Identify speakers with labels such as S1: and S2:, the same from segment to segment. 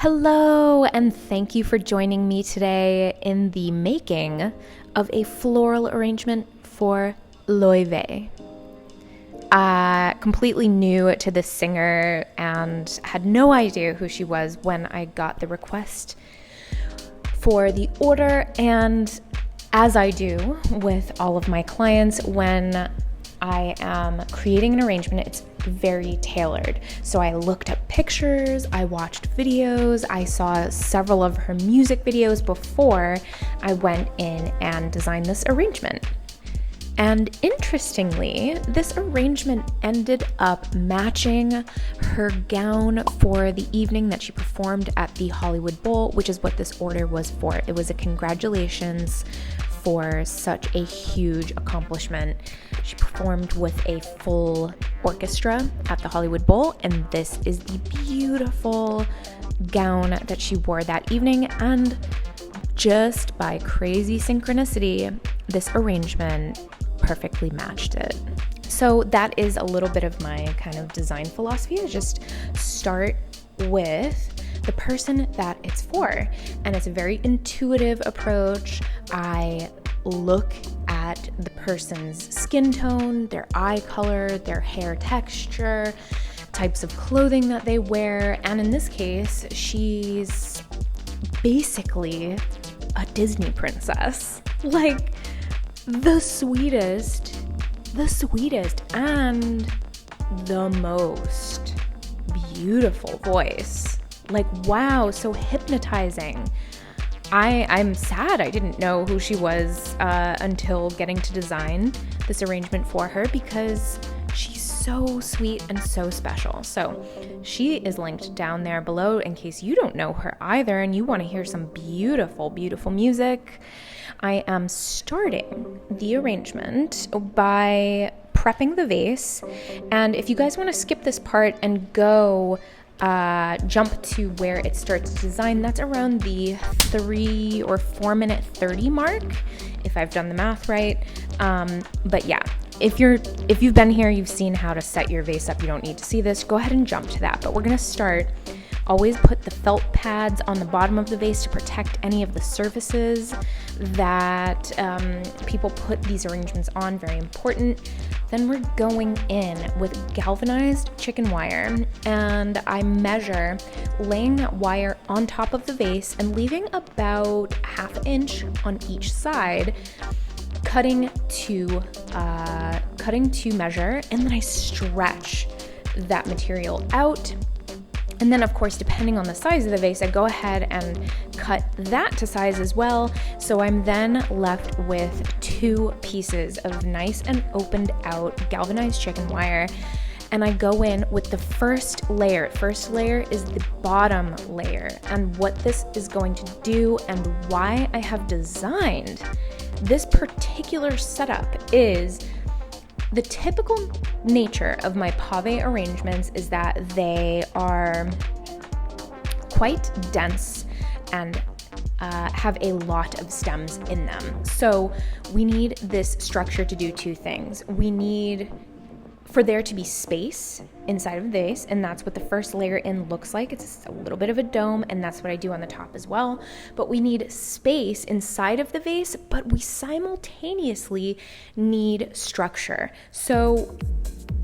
S1: Hello, and thank you for joining me today in the making of a floral arrangement for Laufey. Completely new to this singer and had no idea who she was when I got the request for the order, and as I do with all of my clients, when I am creating an arrangement, it's very tailored. So I looked up pictures, I watched videos, I saw several of her music videos before I went in and designed this arrangement. And interestingly, this arrangement ended up matching her gown for the evening that she performed at the Hollywood Bowl, which is what this order was for. It was a congratulations for such a huge accomplishment. She performed with a full orchestra at the Hollywood Bowl, and this is the beautiful gown that she wore that evening. And just by crazy synchronicity, this arrangement perfectly matched it. So that is a little bit of my kind of design philosophy, is just start with the person that it's for. And it's a very intuitive approach. I look at the person's skin tone, their eye color, their hair texture, types of clothing that they wear. And in this case, she's basically a Disney princess. Like the sweetest and the most beautiful voice. Like, wow, so hypnotizing. I'm sad I didn't know who she was until getting to design this arrangement for her, because she's so sweet and so special. So she is linked down there below in case you don't know her either and you want to hear some beautiful, beautiful music. I am starting the arrangement by prepping the vase. And if you guys want to skip this part and go jump to where it starts to design, that's around the 3 or 4 minute 30 mark, if I've done the math right. But yeah, if you've been here, you've seen how to set your vase up. You don't need to see this. Go ahead and jump to that. But we're gonna start. Always put the felt pads on the bottom of the vase to protect any of the surfaces that people put these arrangements on. Very important. Then we're going in with galvanized chicken wire, and I measure laying that wire on top of the vase and leaving about 1/2 inch on each side, cutting to measure, and then I stretch that material out. And then, of course, depending on the size of the vase, I go ahead and cut that to size as well. So I'm then left with 2 pieces of nice and opened out galvanized chicken wire. And I go in with the first layer. First layer is the bottom layer. And what this is going to do and why I have designed this particular setup is the typical nature of my pave arrangements is that they are quite dense and have a lot of stems in them. So we need this structure to do 2 things. We need for there to be space inside of the vase, and that's what the first layer in looks like. It's a little bit of a dome, and that's what I do on the top as well. But we need space inside of the vase, but we simultaneously need structure. So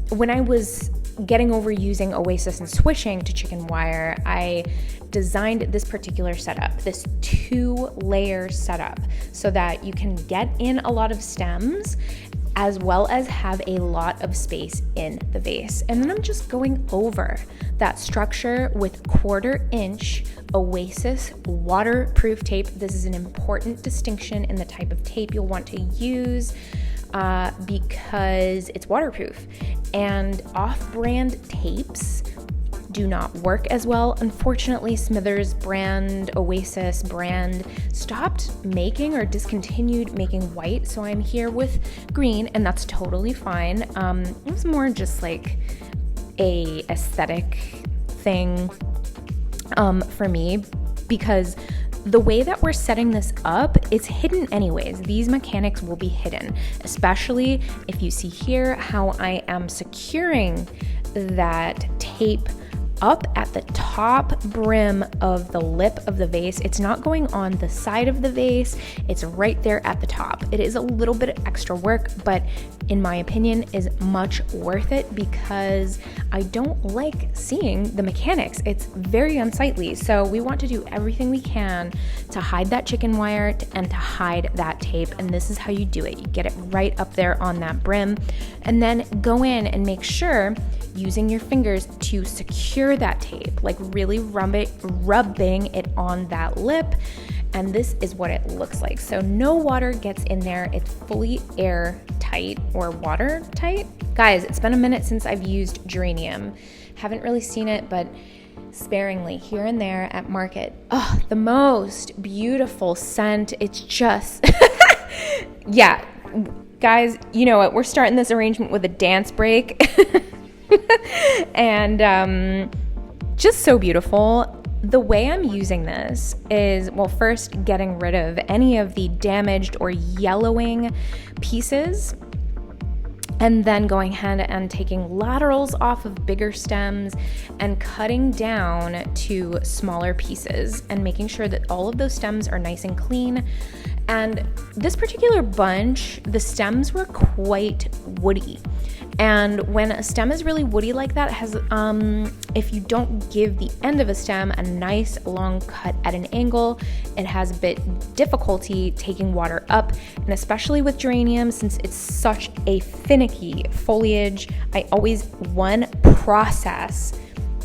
S1: when I was getting over using Oasis and switching to chicken wire, I designed this particular setup, this 2-layer setup, so that you can get in a lot of stems as well as have a lot of space in the vase. And then I'm just going over that structure with 1/4 inch Oasis waterproof tape. This is an important distinction in the type of tape you'll want to use because it's waterproof. And off-brand tapes do not work as well. Unfortunately, Smithers brand, Oasis brand stopped making or discontinued making white, so I'm here with green, and that's totally fine. It was more just like a aesthetic thing for me, because the way that we're setting this up, it's hidden anyways. These mechanics will be hidden, especially if you see here how I am securing that tape up at the top brim of the lip of the vase. It's not going on the side of the vase, it's right there at the top. It is a little bit of extra work, but in my opinion is much worth it because I don't like seeing the mechanics. It's very unsightly. So we want to do everything we can to hide that chicken wire and to hide that tape. And this is how you do it. You get it right up there on that brim and then go in and make sure using your fingers to secure that tape, like really rubbing it on that lip. And this is what it looks like. So no water gets in there. It's fully airtight or watertight. Guys, it's been a minute since I've used geranium. Haven't really seen it, but sparingly here and there at market. Oh, the most beautiful scent. It's just, yeah. Guys, you know what? We're starting this arrangement with a dance break. And just so beautiful. The way I'm using this is, well, first getting rid of any of the damaged or yellowing pieces, and then going ahead and taking laterals off of bigger stems and cutting down to smaller pieces and making sure that all of those stems are nice and clean. And this particular bunch, the stems were quite woody. And when a stem is really woody like that, if you don't give the end of a stem a nice long cut at an angle, it has a bit difficulty taking water up. And especially with geranium, since it's such a finicky foliage, I always, one, process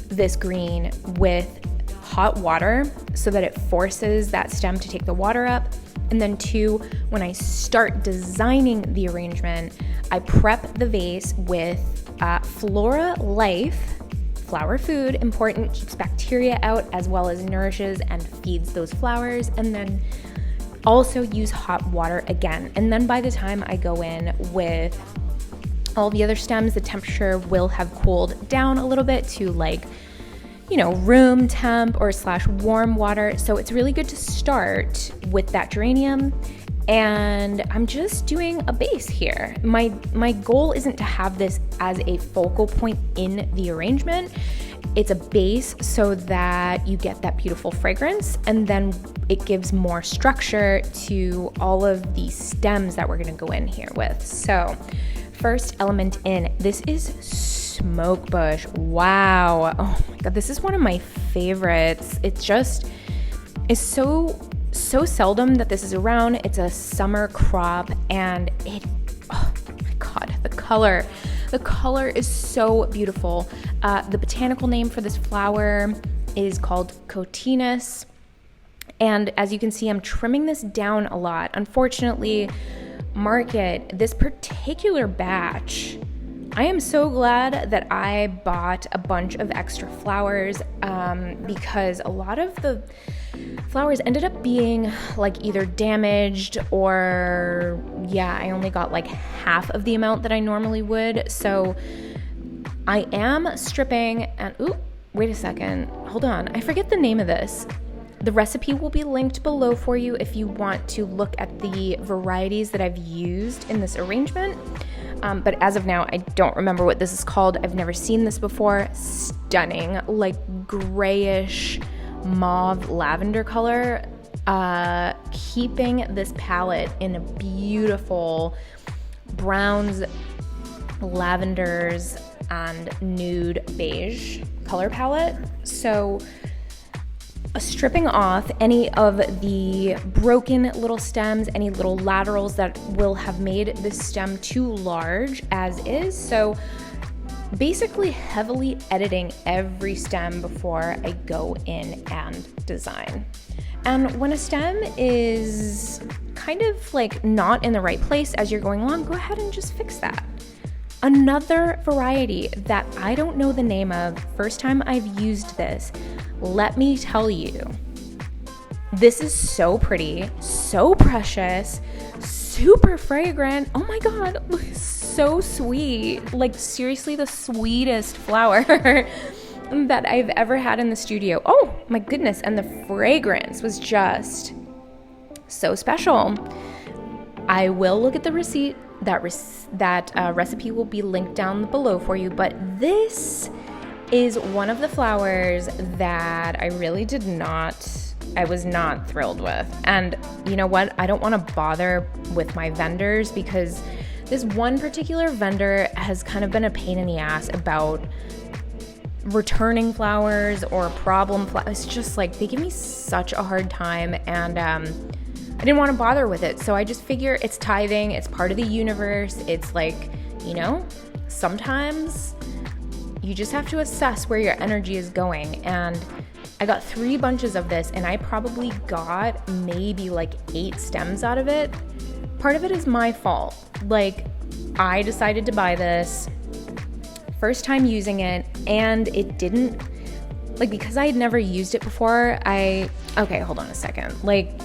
S1: this green with hot water so that it forces that stem to take the water up. And then two, when I start designing the arrangement, I prep the vase with FLORA LUX, flower food, important, keeps bacteria out as well as nourishes and feeds those flowers, and then also use hot water again. And then by the time I go in with all the other stems, the temperature will have cooled down a little bit to like, you know, room temp or / warm water. So it's really good to start with that geranium. And I'm just doing a base here. My goal isn't to have this as a focal point in the arrangement. It's a base so that you get that beautiful fragrance, and then it gives more structure to all of the stems that we're gonna go in here with. So first element in, this is smoke bush. Wow. Oh my God, this is one of my favorites. It just is so seldom that this is around. It's a summer crop, and it, oh my God, the color is so beautiful. The botanical name for this flower is called cotinus. And as you can see, I'm trimming this down a lot. Unfortunately, market, this particular batch, I am so glad that I bought a bunch of extra flowers because a lot of the flowers ended up being like either damaged or, yeah, I only got like half of the amount that I normally would. So I am stripping and, ooh, wait a second, hold on. I forget the name of this. The recipe will be linked below for you if you want to look at the varieties that I've used in this arrangement. But as of now, I don't remember what this is called. I've never seen this before. Stunning, like grayish mauve lavender color, keeping this palette in a beautiful browns, lavenders, and nude beige color palette. So stripping off any of the broken little stems, any little laterals that will have made this stem too large as is. So basically heavily editing every stem before I go in and design. And when a stem is kind of like not in the right place as you're going along, go ahead and just fix that. Another variety that I don't know the name of, first time I've used this, let me tell you, this is so pretty, so precious, super fragrant. Oh my God, so sweet. Like seriously, the sweetest flower that I've ever had in the studio. Oh my goodness, and the fragrance was just so special. I will look at the receipt. That recipe will be linked down below for you, but this is one of the flowers that I really I was not thrilled with. And you know what? I don't want to bother with my vendors because this one particular vendor has kind of been a pain in the ass about returning flowers or problem flowers. It's just like they give me such a hard time, and I didn't want to bother with it. So I just figure it's tithing, it's part of the universe. It's like, you know, sometimes you just have to assess where your energy is going. And I got 3 bunches of this, and I probably got maybe like 8 stems out of it. Part of it is my fault. Like, I decided to buy this, first time using it, and it didn't, like, because I had never used it before, okay, hold on a second. Like,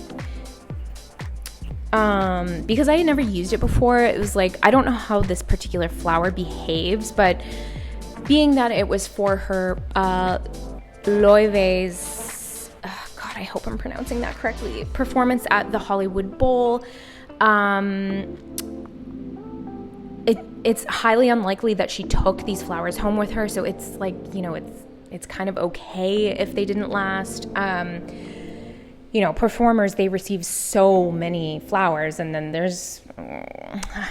S1: because I had never used it before, it was like, I don't know how this particular flower behaves, but being that it was for her, Laufey's, God, I hope I'm pronouncing that correctly, performance at the Hollywood Bowl, it's highly unlikely that she took these flowers home with her, so it's like, you know, it's kind of okay if they didn't last. You know, performers, they receive so many flowers, and then there's,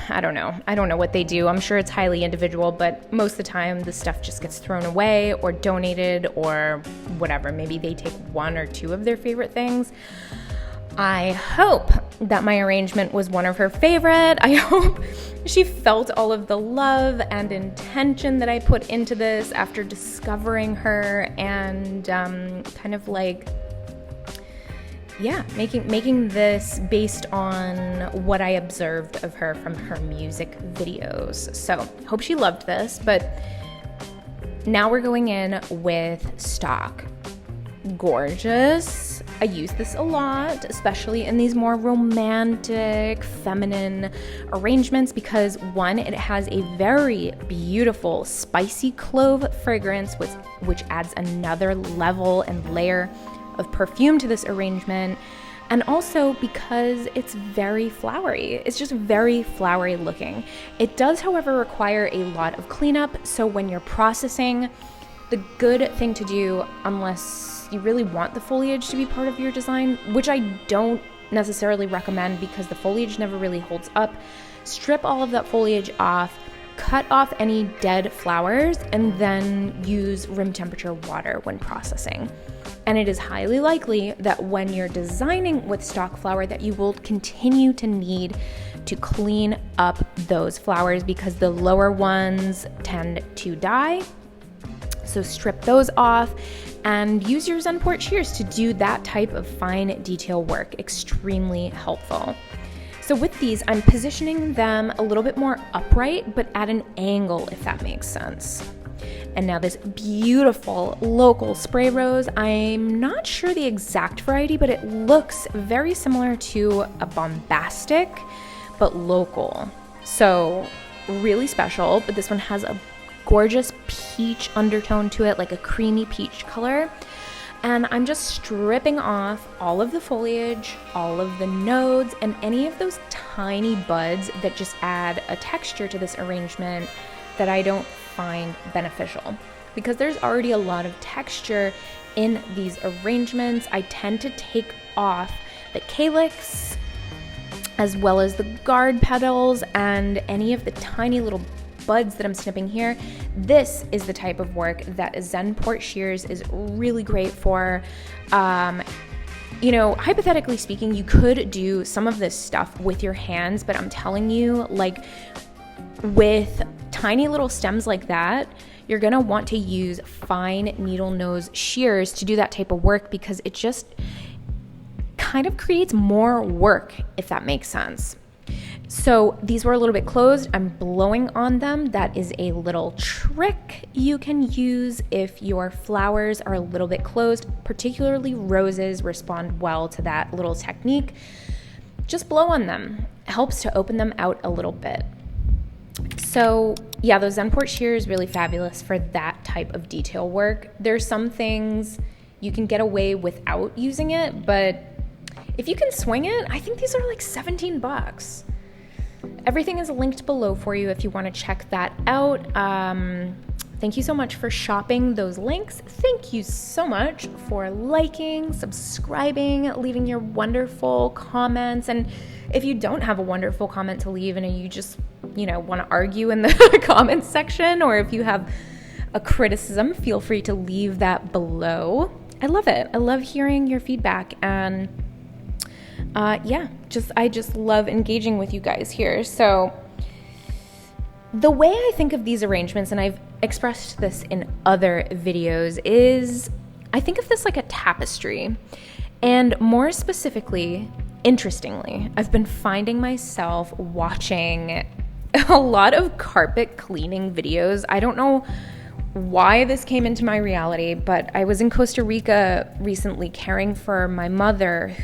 S1: I don't know what they do. I'm sure it's highly individual, but most of the time the stuff just gets thrown away or donated or whatever. Maybe they take 1 or 2 of their favorite things. I hope that my arrangement was one of her favorite. I hope she felt all of the love and intention that I put into this after discovering her, and kind of like, yeah, making this based on what I observed of her from her music videos. So hope she loved this, but now we're going in with stock. Gorgeous. I use this a lot, especially in these more romantic, feminine arrangements, because 1, it has a very beautiful spicy clove fragrance, which adds another level and layer of perfume to this arrangement, and also because it's very flowery. It's just very flowery looking. It does, however, require a lot of cleanup, so when you're processing, the good thing to do, unless you really want the foliage to be part of your design, which I don't necessarily recommend because the foliage never really holds up, strip all of that foliage off, cut off any dead flowers, and then use room temperature water when processing. And it is highly likely that when you're designing with stock flower that you will continue to need to clean up those flowers because the lower ones tend to die. So strip those off and use your Zenport shears to do that type of fine detail work. Extremely helpful. So with these, I'm positioning them a little bit more upright, but at an angle, if that makes sense. And now this beautiful local spray rose, I'm not sure the exact variety, but it looks very similar to a Bombastic, but local. So really special, but this one has a gorgeous peach undertone to it, like a creamy peach color. And I'm just stripping off all of the foliage, all of the nodes, and any of those tiny buds that just add a texture to this arrangement that I don't find beneficial. Because there's already a lot of texture in these arrangements, I tend to take off the calyx, as well as the guard petals, and any of the tiny little buds that I'm snipping here. This is the type of work that a Zenport shears is really great for. You know, hypothetically speaking, you could do some of this stuff with your hands, but I'm telling you, like, with tiny little stems like that, you're gonna want to use fine needle nose shears to do that type of work, because it just kind of creates more work, if that makes sense. So these were a little bit closed. I'm blowing on them. That is a little trick you can use if your flowers are a little bit closed. Particularly roses respond well to that little technique. Just blow on them. It helps to open them out a little bit. So yeah, those Zenport shears really fabulous for that type of detail work. There's some things you can get away without using it, but if you can swing it, I think these are like $17. Everything is linked below for you if you want to check that out. Thank you so much for shopping those links. Thank you so much for liking, subscribing, leaving your wonderful comments. And if you don't have a wonderful comment to leave and you just, want to argue in the comments section, or if you have a criticism, feel free to leave that below. I love it. I love hearing your feedback, and I just love engaging with you guys here. So the way I think of these arrangements, and I've expressed this in other videos, is I think of this like a tapestry. And more specifically, interestingly, I've been finding myself watching a lot of carpet cleaning videos. I don't know why this came into my reality, but I was in Costa Rica recently caring for my mother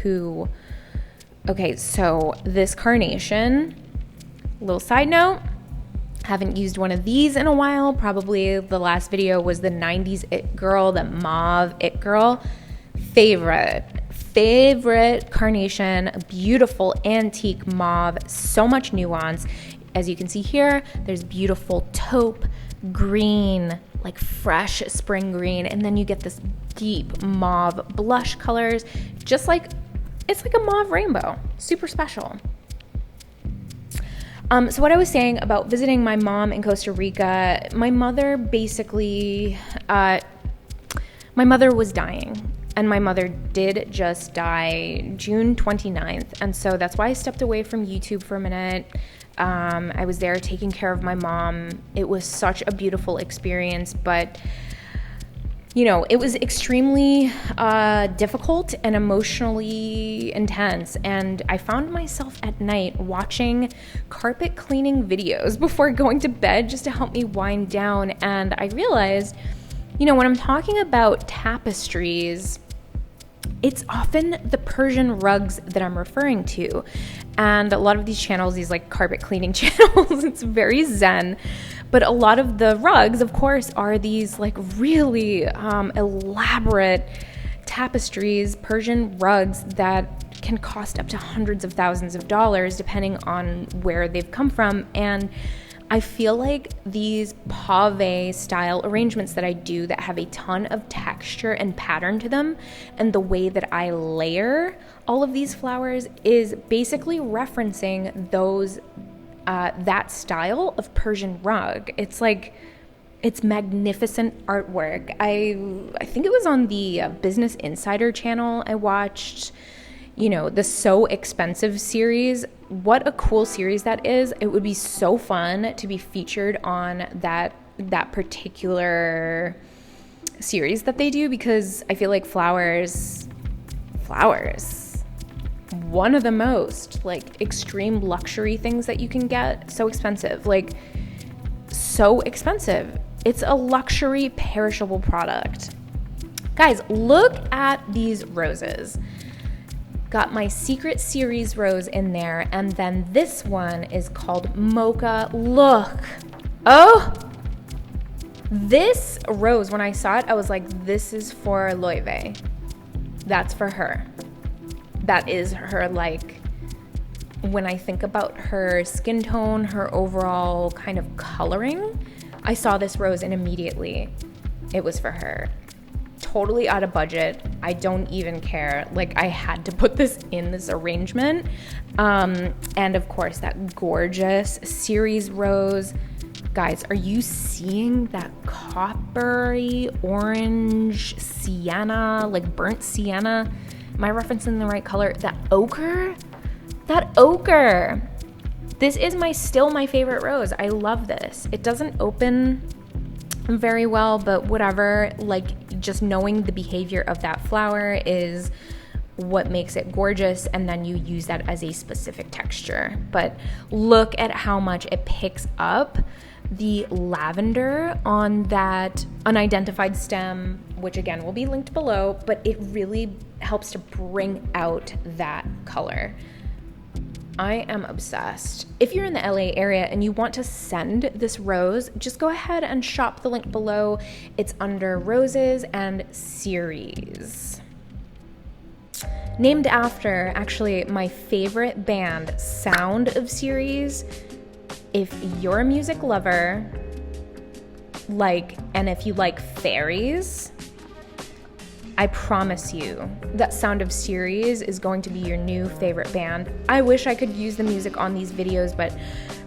S1: so this carnation, little side note, haven't used one of these in a while. Probably the last video was the 90s It Girl, the mauve It Girl. Favorite carnation, beautiful antique mauve, so much nuance. As you can see here, there's beautiful taupe, green, like fresh spring green, and then you get this deep mauve blush colors, it's like a mauve rainbow, super special. So what I was saying about visiting my mom in Costa Rica, my mother was dying, and my mother did just die June 29th, and so that's why I stepped away from YouTube for a minute. I was there taking care of my mom. It was such a beautiful experience, but it was extremely difficult and emotionally intense. And I found myself at night watching carpet cleaning videos before going to bed just to help me wind down. And I realized, when I'm talking about tapestries, it's often the Persian rugs that I'm referring to. And a lot of these channels, these like carpet cleaning channels, it's very zen. But a lot of the rugs, of course, are these like really elaborate tapestries, Persian rugs that can cost up to hundreds of thousands of dollars depending on where they've come from. And I feel like these pave style arrangements that I do that have a ton of texture and pattern to them, and the way that I layer all of these flowers is basically referencing that style of Persian rug. It's magnificent artwork. I think it was on the Business Insider channel I watched, the So Expensive series. What a cool series that is. It would be so fun to be featured on that particular series that they do, because I feel like flowers, one of the most like extreme luxury things that you can get, so expensive. It's a luxury perishable product. Guys, look at these roses. Got my Secret Series rose in there, and then this one is called Mocha. Look. Oh! This rose, when I saw it, I was like, this is for Laufey. That's for her. That is her, when I think about her skin tone, her overall kind of coloring, I saw this rose and immediately it was for her. Totally out of budget. I don't even care. I had to put this in this arrangement. And of course, that gorgeous Ceres rose. Guys, are you seeing that coppery orange sienna, burnt sienna? Am I referencing the right color? That ochre. This is still my favorite rose. I love this. It doesn't open very well, but whatever. Just knowing the behavior of that flower is what makes it gorgeous, and then you use that as a specific texture. But look at how much it picks up the lavender on that unidentified stem, which again will be linked below, but it really helps to bring out that color. I am obsessed. If you're in the LA area and you want to send this rose, just go ahead and shop the link below. It's under Roses and Ceres. Named after, actually, my favorite band, Sound of Ceres. If you're a music lover, and if you like fairies, I promise you that Sound of Ceres is going to be your new favorite band. I wish I could use the music on these videos, but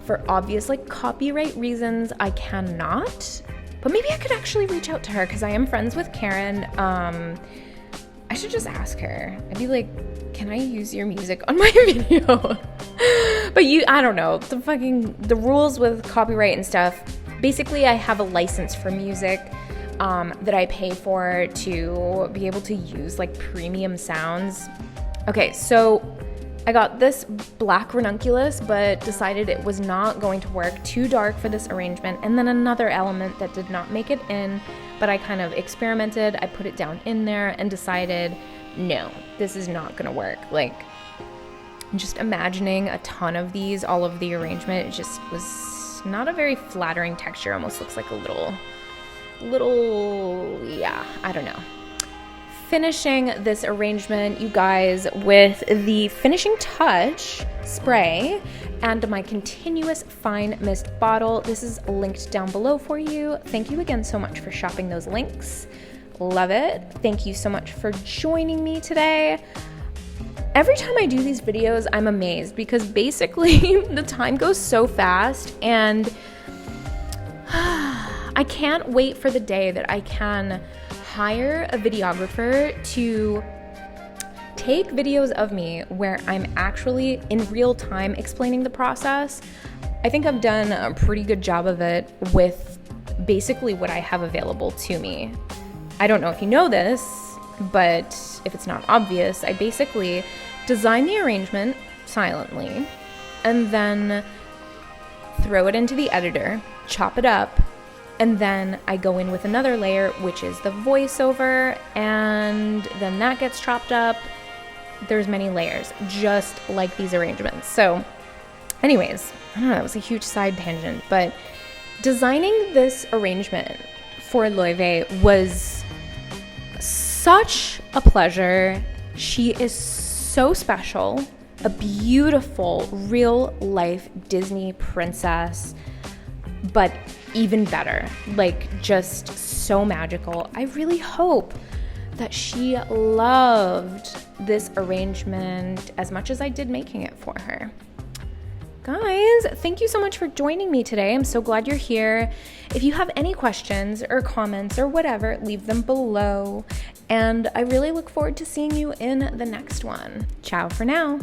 S1: for obvious like copyright reasons, I cannot. But maybe I could actually reach out to her because I am friends with Karen. I should just ask her. I'd be like, can I use your music on my video? But I don't know, the rules with copyright and stuff. Basically, I have a license for music that I pay for to be able to use like premium sounds. Okay, so I got this black ranunculus, but decided it was not going to work, too dark for this arrangement. And then another element that did not make it in, but I kind of experimented. I put it down in there and decided, no, this is not gonna work. Like, just imagining a ton of these, all of the arrangement, it just was not a very flattering texture. Almost looks like a little, yeah, I don't know. Finishing this arrangement, you guys, with the finishing touch spray and my continuous fine mist bottle. This is linked down below for you. Thank you again so much for shopping those links. Love it. Thank you so much for joining me today. Every time I do these videos, I'm amazed because basically the time goes so fast, and I can't wait for the day that I can hire a videographer to take videos of me where I'm actually in real time explaining the process. I think I've done a pretty good job of it with basically what I have available to me. I don't know if you know this, but if it's not obvious, I basically design the arrangement silently and then throw it into the editor, chop it up, and then I go in with another layer, which is the voiceover, and then that gets chopped up. There's many layers, just like these arrangements. So anyways, I don't know, that was a huge side tangent, but designing this arrangement for Laufey was such a pleasure. She is so special, a beautiful real life Disney princess, but even better, like just so magical. I really hope that she loved this arrangement as much as I did making it for her. Guys, thank you so much for joining me today. I'm so glad you're here. If you have any questions or comments or whatever, leave them below. And I really look forward to seeing you in the next one. Ciao for now.